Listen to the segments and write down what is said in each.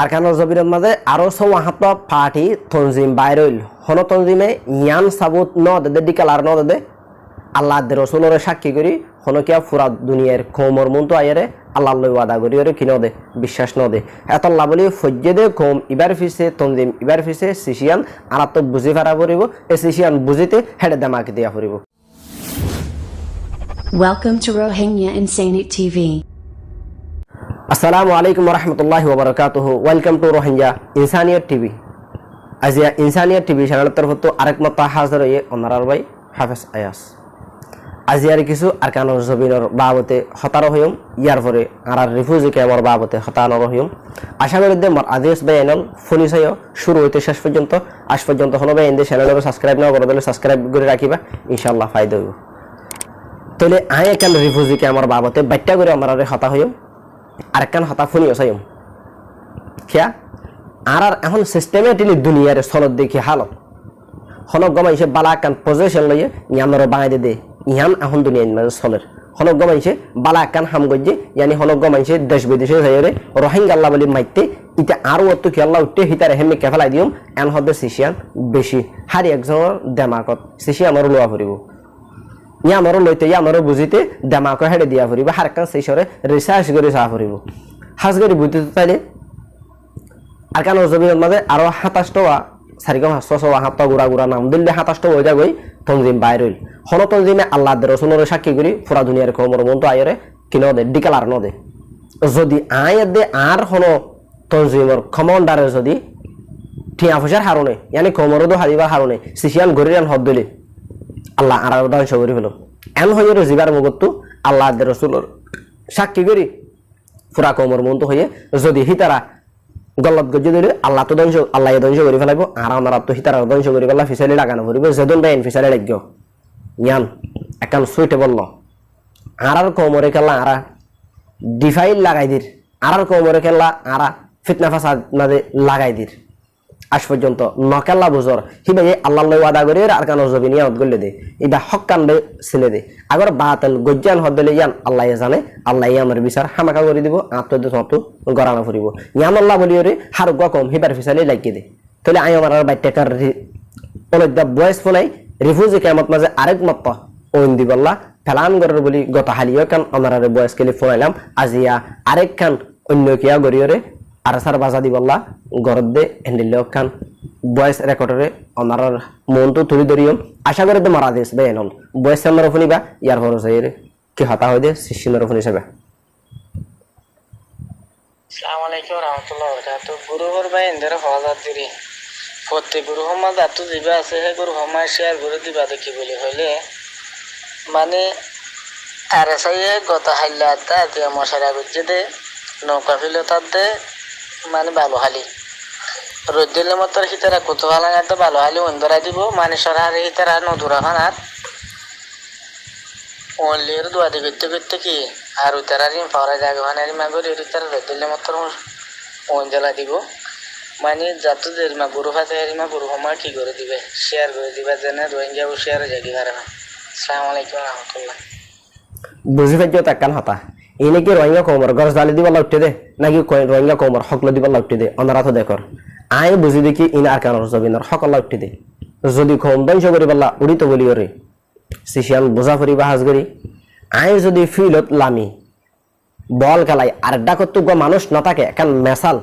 আরকানুল জবিরের মাঝে আরো সওয়াহাত পার্টি তনজিম বাইরইল হন তনজিমে ইয়ান সাবুত ন দে ডিকালার ন দে আল্লাহ দে রসুলের সাক্ষী করি হন কিয়া ফুরা দুনিয়ার কৌমর মন তো আয়ারে আল্লাহ ওয়াদা করি ওরে কিন দে বিশ্বাস ন দে এত আল্লাহ বলি ফজ্জে দে কৌম ইবার ফিসে তনজিম ইবার ফিসে সিশিয়ান আর তো বুঝি ফারা পড়িব এ সিশিয়ান বুঝিতে হেডে দামাকে দিয়া পড়িব। Welcome to Rohingya Insanity TV. আসসালামু আলাইকুম রহমতুল্লাহি ওয়া বারাকাতুহু। Welcome to Rohingya Insaniyat TV. আজিয়া ইনসানিয়ত টিভি চ্যানেলের তরফ তো আরেক মত হাজির হয়ে অনারার ভাই হাফেজ আয়াস। আজিয়ার কিছু আরকানুল জবিনের বাবতে হতার হইম ইয়ার পরে আর রিফিউজি ক্যাম্পের বাবতে হতানোর হইম। আশা করি দে মোর আদেশ বেয়ানল ফোনি চাইও শুরু হইতে শেষ পর্যন্ত আজ পর্যন্ত হলো বেয়ান দে চ্যানেলের সাবস্ক্রাইব না করে দিলে সাবস্ক্রাইব করে রাখিবা, ইনশাআল্লাহ ফায়দা হইব। তাহলে আই একান রিফিউজি ক্যাম্পের বাবতে বাট্টা করে অনারারে হতা হইম আরেকখান হতা ফুনিও চাইম খেয়া আর এখন সিস্টেমে টিলি দুনিয়ার চলত দেখি হালত হনক গমাইছে বালা কান পজিশন লইয়ে ইয়ামর বাঙাই দে ইহান এখন দুনিয়ার মাঝে চলের হনক গমাইছে বালা কান হাম গজ্জে ইয়ানি হনক গমাইছে দেশ বিদেশে যাইরে রোহিঙ্গা আল্লাহ বলি মাইতে ইটা আরো অত কি আল্লাহ উঠতে হিতারে হেমে কেফেলাই দিম এন হদে সিশিয়ান বেশি হারি একজনের দেমাকত সিশিয়ানর লোয়া ফুরিব ইয়ামর লইতে ইয়ামর বুঝিতে দেমাক হেডে দিয়া ফুরিব হারকান সেইসরে রিসার্চ করে চা ফুরিব হাজ করে বুঝতে চাইলে আরকানুল জবিনের মাঝে আরো ২৭টা সারিকম ৭৭৭ গুড়া গুড়া নাম দিল্লি ২৭টা ওইটা গই তনজিম বাইরইল হন তনজিমে আল্লাহ রসুলের সাক্ষী করি পুরা দুনিয়ার কমর মন তো আয়রে কিনো দে ডিকালার ন দে যদি আয় দে আর হন তনজিমর কমান্ডারে যদি ঠিয়া ফসার হারনে ইয়ানি কমরদো হারিবার হারনে সিশিয়ান গরিয়ান হদ দিলে আল্লাহ আর ধ্বংস করি ফেল এন হয়ে জিবার মগত্তু আল্লাহ রসুলের সাক্ষী করি পুরা কমর মন তো হয়ে যদি হিতারা গলত গজ্জে দিলে আল্লাহ তো ধ্বংস আল্লাহ ধ্বংস করে ফেলাইব আর আমরা তো হিতারা ধ্বংস করে ফেলা ফিসালি লাগানো পড়িব যেদিন বেন ফিসালি লাগ ইয়ান একান সুইটে বলল আর কমরে খেলা আরা ডিফাইল লাগাই দির আর কমরে খেলা আরা ফিতনা ফাসাদ মাঝে লাগাই দির আজ পর্যন্ত নকেল্লা বুঝর হিবাই আল্লাহ ওয়াদা করে আরকানুল জবিন ইয়াত গলে দে এটা হক্কান ছেলে দে আগর বাতিল গজ্জান হদ দিলে ইয়ান আল্লাহ জানে আল্লাহ আমার বিচার হামাকা করে দিব আত্মদ মতো গরানা ফুরিব ইয়ান আল্লাহ বলি রে হার গকম হিবার ফিসালি লাগিয়ে দে তাহলে আই আমার বাইটাকার অলদা বয়স ফলাই রিফিউজি ক্যাম্পত মাঝে আরেক মত ওইন দিবল্লা ফেলান গরের বলি গত হালিও কান আমার বয়স কেলি ফোনাইলাম আজিয়া আরেক খান অন্য কিয়া গরিয়রে আর সার বাজা দিবল্লা গরদ দে হ্যান্ডেল খান বয়েস রেকর্ডরে আমার মন তো তুলি ধরিও আশা করে তো মারা দিস বে এনল বয়েস সামনে শুনিবা ইয়ার ভরস হয়ে কি হতা হয়ে দে শিশিনের শুনি যাবে। আসসালামু আলাইকুম রাহমাতুল্লাহি ওয়া বারাকাতুহু। গুরুহর ভাই এন্ডারে হওয়াজাত দিরি প্রত্যেক গুরুহর মাঝে এত দিবা আছে সেই গুরুহমায় শেয়ার করে দিবা দেখি বলি হইলে মানে আর সাইয়ে গত হাইলা তা দিয়ে মশারা গুজে দে নৌকা ফিলে তার দে মানে ভালো হালি রোদ দিলে মতো হিতারা কত ভালো তো ভালো হালি অন্ধরা দিব মানে সরহারে হিতারা নদুরা খানার অনলির দুয়াদি করতে করতে কি আর উতারা রিম পাওয়া জায়গা ভানারি মাগর এর উতারা রোদ দিলে মতো অঞ্জলা দিব মানে যাতে দেরিমা গরু হাতে হারিমা গরু হমা কি করে দিবে শেয়ার করে দিবা যেন রোহিঙ্গা ও শেয়ার জাগি হারে না। আসসালামু আলাইকুম রহমতুল্লাহ। বুঝি পাইছো তাকান হতা এই নাকি রোহিঙ্গা কমর গছ ডালি দিবা উঠতে দে নাকি রোহিঙ্গা কমর হকল দিবা উঠতে দে অনারা তো দেখর আই বুঝি দেখি ইন আরকানুল জবিনের হকল উঠতে দে যদি কম ধ্বংস করি পাল্লা উড়ি তো বলি ওরে সিশিয়ান বোঝা ফুরি বা হাজ করি আই যদি ফিল্ডত লামি বল খেলাই আর ডাকত মানুষ না থাকে এখন মেসাল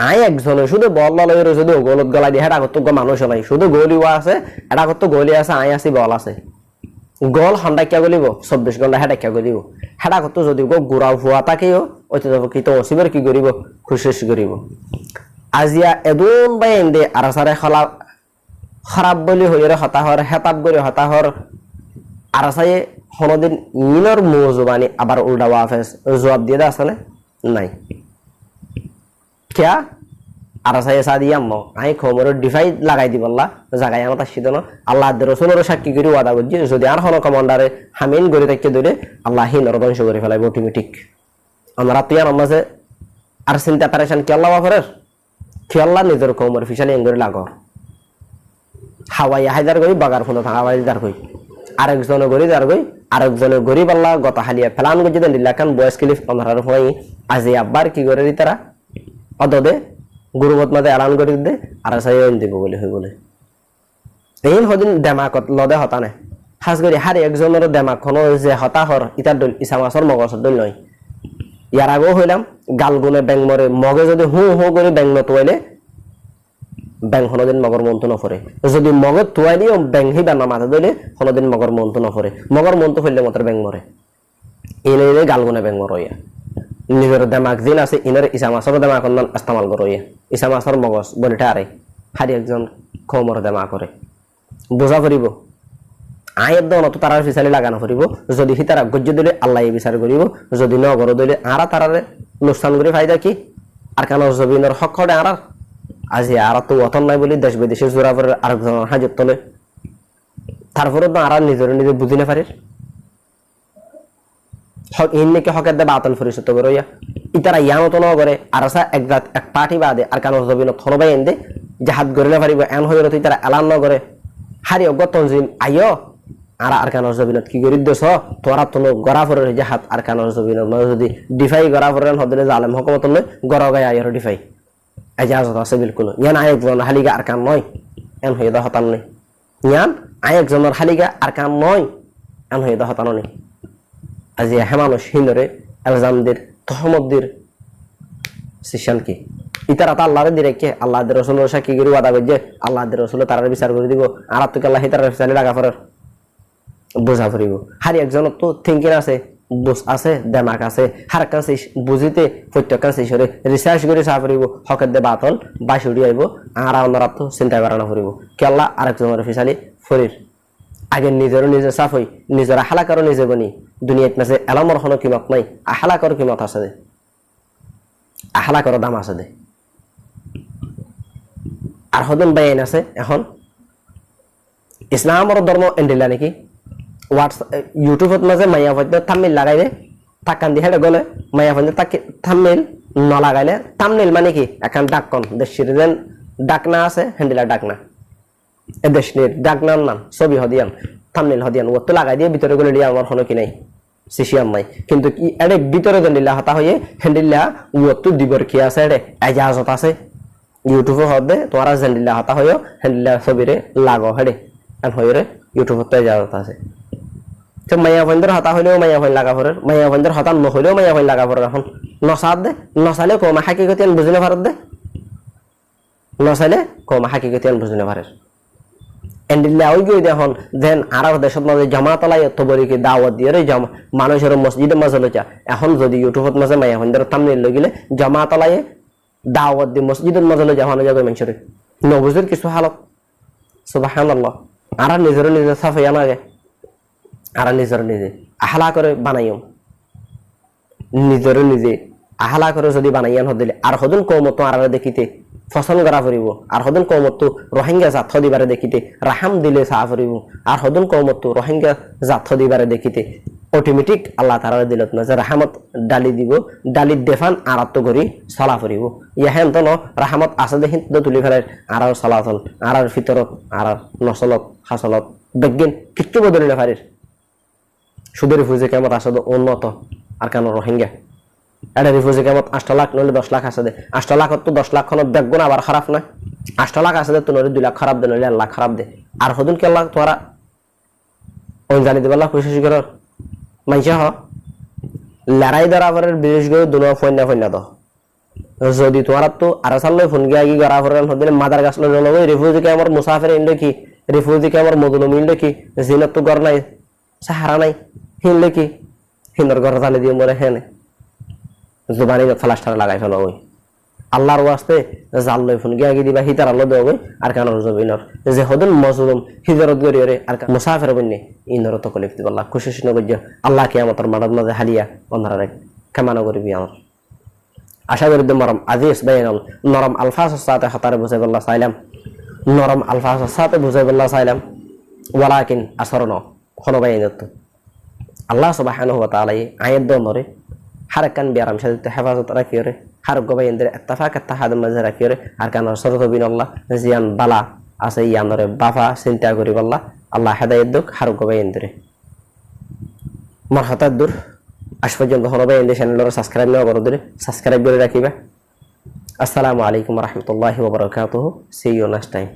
আই একজনে শুধু বল লইরে যদি গোলত গলাই দিয়ে হেডা কত মানুষ নাই শুধু গোলিও আছে এটা কত গলি আছে আই আছি বল আছে গল হন্ডাকিয়া গলিব 24 ঘন্টা হেডাকিয়া গলিব হেডা কত যদি গুড়া ভুয়া তাকেও ওইতে যাব কি তো অসিবের কি করিব খুশিস করিব আজিয়া এদুন বাই এন্ডে আর সারে খলা খারাপ বলি হইরে হতাহর হেতাব করে হতাহর আর সায়ে হনদিন ইনর মৌজুবানি আবার উল্টা ওয়াফেস জবাব দিয়ে দা আসলে নাই क्या আর সাই সাদিয়াম আই খবর ডিফাই লাগাই দিবল্লা জায়গায় আমার তাসিদ না আল্লাহ রসুলের সাক্ষী করে ওয়াদা করছি যদি আর হন কমান্ডারে হামিন করে থাকতে ধরে আল্লাহ হিনর ধ্বংস করে ফেলাইব অটোমেটিক আমরা তুই আর মাঝে আর চিন্তা পারেছেন কি আল্লাহ বাফরের কি আল্লাহ নিজের কমর ফিসালি এঙ্গরে লাগ হাওয়াই হায়দার গই বাগার ফোন হাওয়াই দার গই আরেকজনে গরি দার গই আরেকজনে গরিব আল্লাহ গত হালিয়া ফেলান গজি দেন লিলাকান বয়স ক্লিফ আমরা হই আজি আব্বার কি করে তারা অদদে গুরুবত মাঝে এলান করে দে আর সাই দিব বলে হই বলে এই হদিন দেমাকত লদে হতানে খাস করে হারি একজনের দেমাক কোনো যে হতাহর ইতার দল ইসামাসর মগজর দল নয় ইয়ার আগেও হইলাম গালগুনে ব্যাং মরে মগে যদি হু হু করে ব্যাং নতুয়াইলে ব্যাং কোনোদিন মগর মন্তু নফরে যদি মগর তুয়াইলেও ব্যাং হিবা না মাথা দিলে কোনোদিন মগর মন্তু নফরে মগর মন্তু হইলে মতো ব্যাং মরে এনে গালগুনে ব্যাং মরইয়া নিজের দেমাক দিন আছে ইনের ইসামাসর দেমাক ইস্তেমাল করইয়া ইসামাসর মগজ বলিটা আরে হারি একজন খমর দেমা করে বোঝা করিব আয়ের দন তো তারার ফিসালি লাগানো করিব যদি হিতারা গজ্য দিলে আল্লাহ বিচার করিব যদি নগর দিলে আরা তারারে লোকসান করে ফায়দা কি আর কেন জবিনের হক করে আর আজি আর তো অতন নাই বলি দেশ বিদেশে জোড়া করে আরেকজনের হাজত তোলে তারপরে তো আর নিজের নিজে বুঝি না পারে হক ইনকে হকের দে বাতল ফরিসত করইয়া ইতারা ইয়ানো তো নগরে আর আসা এক পার্টি বাদে আর কেন জবিন থনবাই এনে জাহাদ গরিলে পারিব এন হয়ে রতি তারা এলান নগরে হারি অজ্ঞ তঞ্জিম আইয় আর কানোর জবিনত কি করি দেশ তোরা তো গড়া ফরের জাহাদ আর কানোর জবিনত যদি ডিফাই গড়া ফরেন হদলে জালেম হকমত লই গড় গায় আইর ডিফাই এজাজত আছে বিলকুল ইয়ান আরেকজন হালিগা আর কান নয় এন হয়ে দা হতান নেই ইয়ান আরেকজনের হালিগা আর কান নয় এন হয়ে দা হতান নেই আজি হেমানুষ হিন্দরে এলজামদের তহমদ্দির সিশান কি ইতারা তো আল্লাহরে দিরে কে আল্লাহদের রসুলের সাক্ষী করে ওয়াদা করছে আল্লাহদের রসুল তারা বিচার করে দিব আর তো আল্লাহ তারা বিচারে লাগা ফেরার বোঝা ফুরিব হারি একজন তো থিঙ্কিং আছে বুঝ আছে দেমাক আছে হার কাছে বুঝিতে প্রত্যেক কাছে সরে রিসার্চ করে চা ফুরিব হকের দে বাতল বাস উড়ি আইব আর অন্যরা তো চিন্তা করা না ফুরিব কেল্লা আরেকজনের ফিসালি ফরির আগে নিজের নিজে সাফ হই নিজের হালাকারও নিজে গনি দুনিয়াত মাঝে এলামর কোনো কিমত নাই আহালাকর কিমত আছে দে আহালাকর দাম আছে দে আর হদন বাইন আছে এখন ইসলামর ধর্ম এন্ডিলা নাকি ইউটিউবত মাঝে মাইয়া ফদ্য থামমিল লাগাইলে তাকান দি হেডে গলে মাইয়া ফদ্য তাকে থামমিল ন লাগাইলে থামমিল মানে কি এখন ডাককন দেশের যেন ডাকনা আছে হ্যান্ডেলা ডাকনা এ দেশের ডাকনার নাম ছবি হদিয়ান থামমিল হদিয়ান ও তো লাগাই দিয়ে ভিতরে গলে দিয়ে আমার হনো কি নাই সিসিয়াম নাই কিন্তু কি এডে ভিতরে দিলা হতা হয়ে হ্যান্ডেলা ও তো দিবর কি আছে এডে এজাজত আছে ইউটিউবে হবে তোরা হ্যান্ডেলা হতা হয়ে হ্যান্ডেলা ছবিরে লাগো হেডে এন হয়ে ইউটিউবত তো এজাজত আছে তো মাইয়া বন্ধের হতা হইলেও মাইয়া ভাই লাগা পড়ে মাইয়া বন্ধের হতা নহইলেও মাইয়া ভাই লাগা পড়ে এখন নসাদ দে নসালে কমা হাকিকতি আন বুঝিনে পারত দে নসালে কমা হাকিকতি আন বুঝিনে পারে এন্ডিল্লা ওই গই দেখুন দেন আর দেশত মাঝে জামাতলাই তবরিকে দাওয়াত দিয়ে রে মানুষের মসজিদে মাঝে লইয়া এখন যদি ইউটিউবত মাঝে মাইয়া বন্ধের থামনেল লগিলে জামাতলাই দাওয়াত দি মসজিদের মাঝে লইয়া হন যাবে মানুষের নবুজের কিছু হালত সুবহানাল্লাহ আর নিজের নিজে সাফাইয়া লাগে আর নিজের নিজে আহলা করে বানাইম নিজের নিজে আহলা করে যদি বানাইয়ান হদিলে আর হদন কৌমত আর দেখিতে ফসল করা ফুরিব আর হদন কৌমত রোহিঙ্গা জাত দিবারে দেখিতে রাহাম দিলে চা ফুরিব আর হদন কৌমত রোহিঙ্গা জাত দিবারে দেখিতে অটোমেটিক আল্লাহ তারা দিলত না যে রাহামত ডালি দিব ডালি দেফান আর তো করি চলা ফুরিব ইয়াহেন তো রাহামত আছে দেখি তুলি ফেলে আর চলাচল আর ভিতরত আর নচলত হাচলত বেগিন কিচ্ছু বদলিলে ফারির শুধু রিফিউজি কেমত আসলে উন্নত আর কেন রোহিঙ্গা এটা রিফিউজি কেমত 8 লাখ নইলে 10 লাখ আছে দে 8 লাখ তো 10 লাখ দেখবো না আবার খারাপ নয় 8 লাখ আছে দে তো নইলে 2 লাখ খারাপ দে নইলে 1 লাখ খারাপ দে আর হদুন কে লাখ তোরা ওই জানি দেবা লাখ কোশিশ কর মাইছে হ লড়াই দরাবরের বিদেশ গো দুনো ফোন না দাও যদি তোরা তো আর সালে ফোন গিয়া কি গরা ফরেন হদিলে মাদার গাছ ললো ওই রিফিউজি কে আমার মুসাফির ইন্ডে কি রিফিউজি কে আমার মজলুম ইন্ডে কি জিনত তো গর নাই সাহারা নাই হিনলে কি হিন্দর ঘর জালে দিয়ে মরে হেনে জুবানি ফ্লাস্টার লাগাই ফেলো ওই আল্লাহর ওয়াস্তে জাল লই ফোন গিয়া দিবা হিতার আল্লাহ দেওয়া আর কানোর জবিনর যে হদন মজলুম হিজরত গরিয়রে আর মুসাফির বন্নে ইনর তো কলিফ দিব আল্লাহ খুশি নগজ্য আল্লাহ কিয়ামতের মাঠত মাঝে হালিয়া বন্ধরা রে কেমন করবি আমার আশা করি মরম আজিজ বাইনাল নরম আলফাজের সাথে হতারে বুঝাই বল্লা চাইলাম নরম আলফাজের সাথে বুঝাই বল্লা চাইলাম ওয়ালাকিন আসরন কোনো বাইনত আল্লাহ সুবহানাহু ওয়া তাআলা আয়াত দমরে হারকান বিয়ারাম সাথে হেফাজত রাখিরে হার গোবাইন্দের ইত্তেফাক ইত্তেহাদ মাঝে রাখিরে আর কান সরতবিন আল্লাহ জিয়ান বালা আছে ইয়ানরে বাফা চিন্তা করি বল্লা আল্লাহ হেদায়েত দুক হার গোবাইন্দের মারহাতাত দূর আজ পর্যন্ত হলো বাইন্দের চ্যানেলরে সাবস্ক্রাইব না করে দিলে সাবস্ক্রাইব করে রাখিবা আসসালামু আলাইকুম রহমতুল্লাহি ওয়া বারাকাতুহু। See you next time.